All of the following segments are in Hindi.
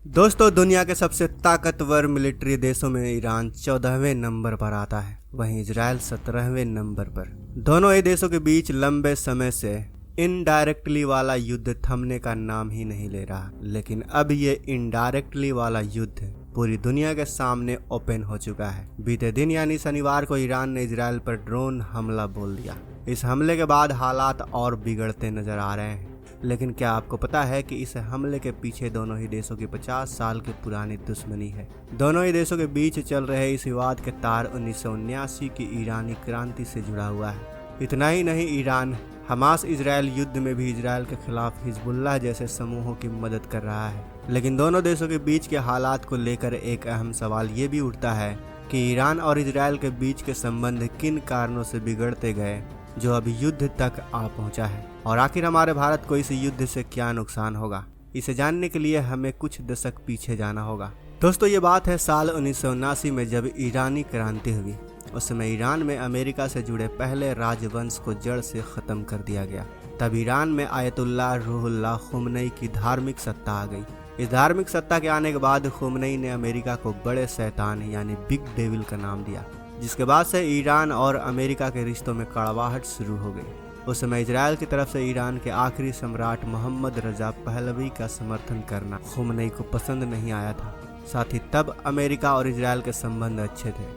दोस्तों, दुनिया के सबसे ताकतवर मिलिट्री देशों में ईरान 14वें नंबर पर आता है, वहीं इजराइल 17वें नंबर पर। दोनों ही देशों के बीच लंबे समय से इनडायरेक्टली वाला युद्ध थमने का नाम ही नहीं ले रहा, लेकिन अब ये इनडायरेक्टली वाला युद्ध पूरी दुनिया के सामने ओपन हो चुका है। बीते दिन यानी शनिवार को ईरान ने इजराइल पर ड्रोन हमला बोल दिया। इस हमले के बाद हालात और बिगड़ते नजर आ रहे हैं। लेकिन क्या आपको पता है कि इस हमले के पीछे दोनों ही देशों की 50 साल की पुरानी दुश्मनी है। दोनों ही देशों के बीच चल रहे इस विवाद के तार 1979 की ईरानी क्रांति से जुड़ा हुआ है। इतना ही नहीं, ईरान हमास इजराइल युद्ध में भी इजराइल के खिलाफ हिजबुल्लाह जैसे समूहों की मदद कर रहा है। लेकिन दोनों देशों के बीच के हालात को लेकर एक अहम सवाल ये भी उठता है कि ईरान और इजराइल के बीच के संबंध किन कारणों से बिगड़ते गए जो अब युद्ध तक आ पहुंचा है, और आखिर हमारे भारत को इस युद्ध से क्या नुकसान होगा। इसे जानने के लिए हमें कुछ दशक पीछे जाना होगा। दोस्तों, ये बात है साल 1979 में, जब ईरानी क्रांति हुई। उस समय ईरान में अमेरिका से जुड़े पहले राजवंश को जड़ से खत्म कर दिया गया। तब ईरान में आयतुल्लाह रूहुल्लाह खुमनई की धार्मिक सत्ता आ गई। इस धार्मिक सत्ता के आने के बाद खुमनई ने अमेरिका को बड़े शैतान यानी बिग डेविल का नाम दिया, जिसके बाद से ईरान और अमेरिका के रिश्तों में कड़वाहट शुरू हो गई। उस समय इजराइल की तरफ से ईरान के आखिरी सम्राट मोहम्मद रजा पहलवी का समर्थन करना खुमनई को पसंद नहीं आया था। साथ ही तब अमेरिका और इजराइल के संबंध अच्छे थे।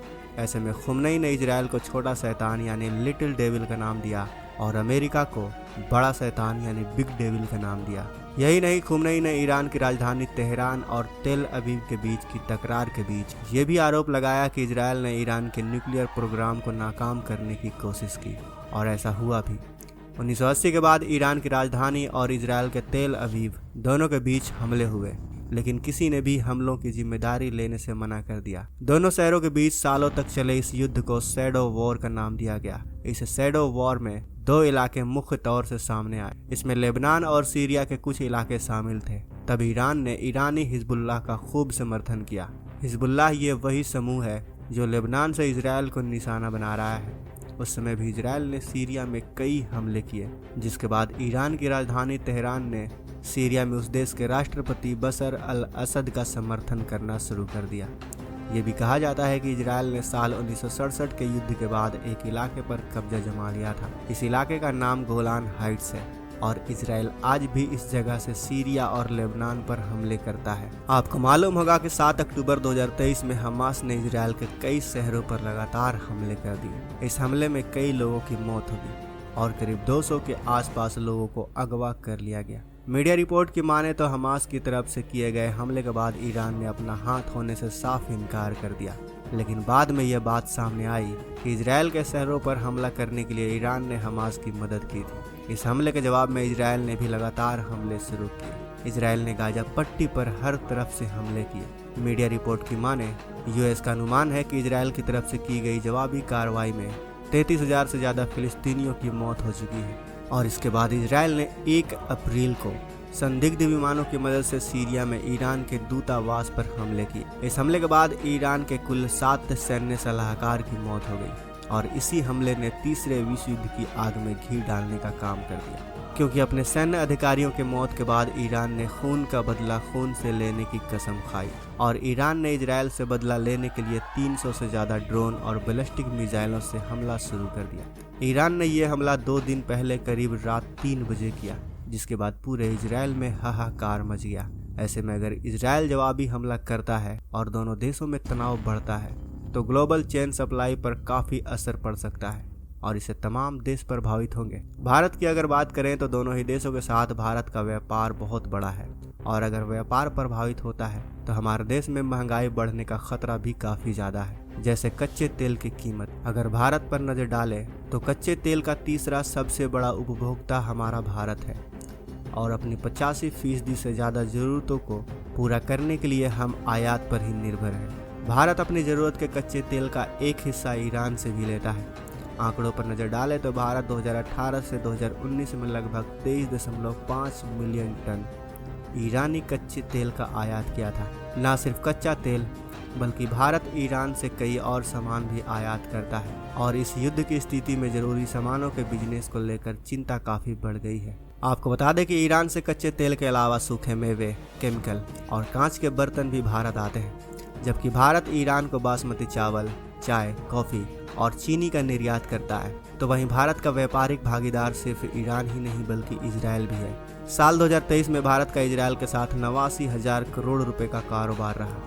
ऐसे में खुमनई ने इजराइल को छोटा शैतान यानी लिटिल डेविल का नाम दिया और अमेरिका को बड़ा शैतान यानी बिग डेविल का नाम दिया। यही नहीं, खुमनई ने ईरान की राजधानी तेहरान और तेल अवीव के बीच की तकरार के बीच ये भी आरोप लगाया कि इजराइल ने ईरान के न्यूक्लियर प्रोग्राम को नाकाम करने की कोशिश की, और ऐसा हुआ भी। 1980 के बाद ईरान की राजधानी और इजराइल के तेल अवीव दोनों के बीच हमले हुए, लेकिन किसी ने भी हमलों की जिम्मेदारी लेने से मना कर दिया। दोनों शहरों के बीच सालों तक चले इस युद्ध को शैडो वॉर का नाम दिया गया। इस शैडो वॉर में दो इलाके मुख्य तौर से सामने आए। इसमें लेबनान और सीरिया के कुछ इलाके शामिल थे। तब ईरान ने ईरानी हिजबुल्लाह का खूब समर्थन किया। हिजबुल्लाह ये वही समूह है जो लेबनान से इजराइल को निशाना बना रहा है। उस समय भी इजराइल ने सीरिया में कई हमले किए, जिसके बाद ईरान की राजधानी तेहरान ने सीरिया में उस देश के राष्ट्रपति बशर अल असद का समर्थन करना शुरू कर दिया। ये भी कहा जाता है कि इजराइल ने साल 1967 के युद्ध के बाद एक इलाके पर कब्जा जमा लिया था। इस इलाके का नाम गोलान हाइट्स है, और इजराइल आज भी इस जगह से सीरिया और लेबनान पर हमले करता है। आपको मालूम होगा कि 7 अक्टूबर 2023 में हमास ने इजराइल के कई शहरों पर लगातार हमले कर दिए। इस हमले में कई लोगों की मौत हो गई और करीब 200 के आसपास लोगों को अगवा कर लिया गया। मीडिया रिपोर्ट की माने तो हमास की तरफ से किए गए हमले के बाद ईरान ने अपना हाथ होने से साफ इनकार कर दिया, लेकिन बाद में यह बात सामने आई कि इजराइल के शहरों पर हमला करने के लिए ईरान ने हमास की मदद की थी। इस हमले के जवाब में इजराइल ने भी लगातार हमले शुरू किए। इजराइल ने गाजा पट्टी पर हर तरफ से हमले किए। मीडिया रिपोर्ट की माने यूएस का अनुमान है कि इजराइल की तरफ से की गई जवाबी कार्रवाई में 33,000 से ज्यादा फिलिस्तीनियों की मौत हो चुकी है। और इसके बाद इजराइल ने 1 अप्रैल को संदिग्ध विमानों की मदद से सीरिया में ईरान के दूतावास पर हमले किए। इस हमले के बाद ईरान के कुल 7 सैन्य सलाहकार की मौत हो गई, और इसी हमले ने तीसरे विश्व युद्ध की आग में घी डालने का काम कर दिया, क्योंकि अपने सैन्य अधिकारियों के मौत के बाद ईरान ने खून का बदला खून से लेने की कसम खाई, और ईरान ने इजराइल से बदला लेने के लिए 300 से ज्यादा ड्रोन और बैलिस्टिक मिसाइलों से हमला शुरू कर दिया। ईरान ने यह हमला 2 दिन पहले करीब रात 3 बजे किया, जिसके बाद पूरे इजराइल में हाहाकार मच गया। ऐसे में अगर इजराइल जवाबी हमला करता है और दोनों देशों में तनाव बढ़ता है तो ग्लोबल चेन सप्लाई पर काफी असर पड़ सकता है, और इससे तमाम देश प्रभावित होंगे। भारत की अगर बात करें तो दोनों ही देशों के साथ भारत का व्यापार बहुत बड़ा है, और अगर व्यापार प्रभावित होता है तो हमारे देश में महंगाई बढ़ने का खतरा भी काफी ज्यादा है। जैसे कच्चे तेल की कीमत, अगर भारत पर नजर डालें तो कच्चे तेल का तीसरा सबसे बड़ा उपभोक्ता हमारा भारत है, और अपनी 85% से ज्यादा जरूरतों को पूरा करने के लिए हम आयात पर ही निर्भर हैं। भारत अपनी जरूरत के कच्चे तेल का एक हिस्सा ईरान से भी लेता है। आंकड़ों पर नजर डालें तो भारत 2018 से 2019 में लगभग 23.5 मिलियन टन ईरानी कच्चे तेल का आयात किया था। न सिर्फ कच्चा तेल, बल्कि भारत ईरान से कई और सामान भी आयात करता है, और इस युद्ध की स्थिति में जरूरी सामानों के बिजनेस को लेकर चिंता काफी बढ़ गई है। आपको बता दें कि ईरान से कच्चे तेल के अलावा सूखे मेवे, केमिकल और कांच के बर्तन भी भारत आते हैं, जबकि भारत ईरान को बासमती चावल, चाय, कॉफ़ी और चीनी का निर्यात करता है। तो वहीं भारत का व्यापारिक भागीदार सिर्फ ईरान ही नहीं बल्कि इजरायल भी है। साल 2023 में भारत का इजरायल के साथ 89,000 करोड़ रुपए का कारोबार रहा।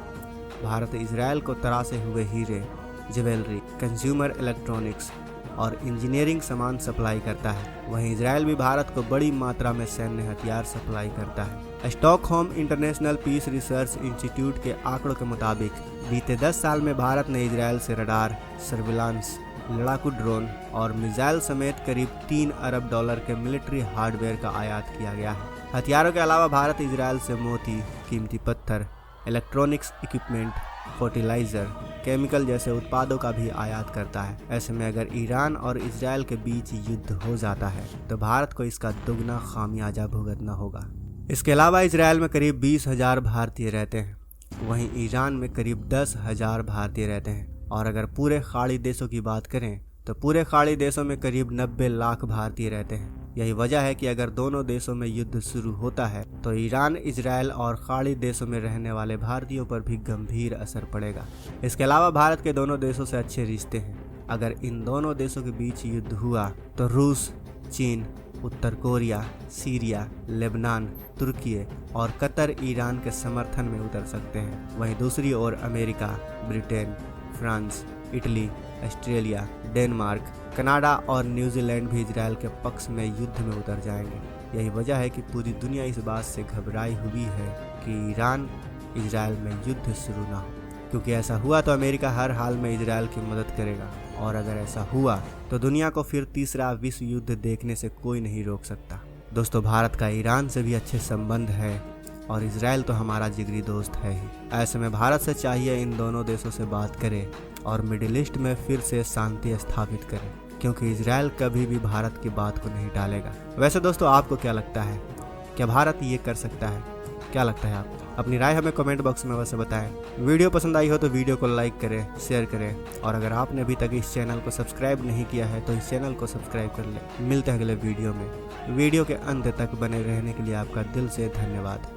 भारत इजरायल को तरासे हुए हीरे, ज्वेलरी, कंज्यूमर इलेक्ट्रॉनिक्स और इंजीनियरिंग सामान सप्लाई करता है। वहीं इजरायल भी भारत को बड़ी मात्रा में सैन्य हथियार सप्लाई करता है। Stockholm International Peace Research Institute के आंकड़ों के मुताबिक बीते 10 साल में भारत ने इजरायल से रडार, सर्विलांस, लड़ाकू ड्रोन और मिसाइल समेत करीब $3 अरब के मिलिट्री हार्डवेयर का आयात किया गया है। हथियारों के अलावा भारत इजरायल से मोती, कीमती पत्थर, इलेक्ट्रॉनिक्स इक्विपमेंट, फर्टिलाइजर, केमिकल जैसे उत्पादों का भी आयात करता है। ऐसे में अगर ईरान और इजरायल के बीच युद्ध हो जाता है तो भारत को इसका दुगना खामियाजा भुगतना होगा। इसके अलावा इजरायल में करीब 20,000 भारतीय रहते हैं, वहीं ईरान में करीब 10,000 भारतीय रहते हैं। और अगर पूरे खाड़ी देशों की बात करें तो पूरे खाड़ी देशों में करीब 90 लाख भारतीय रहते हैं। यही वजह है कि अगर दोनों देशों में युद्ध शुरू होता है तो ईरान, इजरायल और खाड़ी देशों में रहने वाले भारतीयों पर भी गंभीर असर पड़ेगा। इसके अलावा भारत के दोनों देशों से अच्छे रिश्ते हैं। अगर इन दोनों देशों के बीच युद्ध हुआ तो रूस, चीन, उत्तर कोरिया, सीरिया, लेबनान, तुर्की और कतर ईरान के समर्थन में उतर सकते हैं। वहीं दूसरी ओर America, Britain, France, Italy, Australia, Denmark, Canada और न्यूजीलैंड भी इजरायल के पक्ष में युद्ध में उतर जाएंगे। यही वजह है कि पूरी दुनिया इस बात से घबराई हुई है कि ईरान इजरायल में युद्ध शुरू ना हो, क्योंकि ऐसा हुआ तो अमेरिका हर हाल में इजरायल की मदद करेगा और अगर ऐसा हुआ तो दुनिया को फिर तीसरा विश्व युद्ध देखने से कोई नहीं रोक सकता। दोस्तों, भारत का ईरान से भी अच्छे संबंध है और इजरायल तो हमारा जिगरी दोस्त है ही। ऐसे में भारत से चाहिए इन दोनों देशों से बात करे और मिडिल ईस्ट में फिर से शांति स्थापित करे, क्योंकि इजरायल कभी भी भारत की बात को नहीं टालेगा। वैसे दोस्तों, आपको क्या लगता है, क्या भारत ये कर सकता है? क्या लगता है आपको? अपनी राय हमें कमेंट बॉक्स में अवश्य बताएं। वीडियो पसंद आई हो तो वीडियो को लाइक करें, शेयर करें और अगर आपने अभी तक इस चैनल को सब्सक्राइब नहीं किया है तो इस चैनल को सब्सक्राइब कर लें। मिलते हैं अगले वीडियो में। वीडियो के अंत तक बने रहने के लिए आपका दिल से धन्यवाद।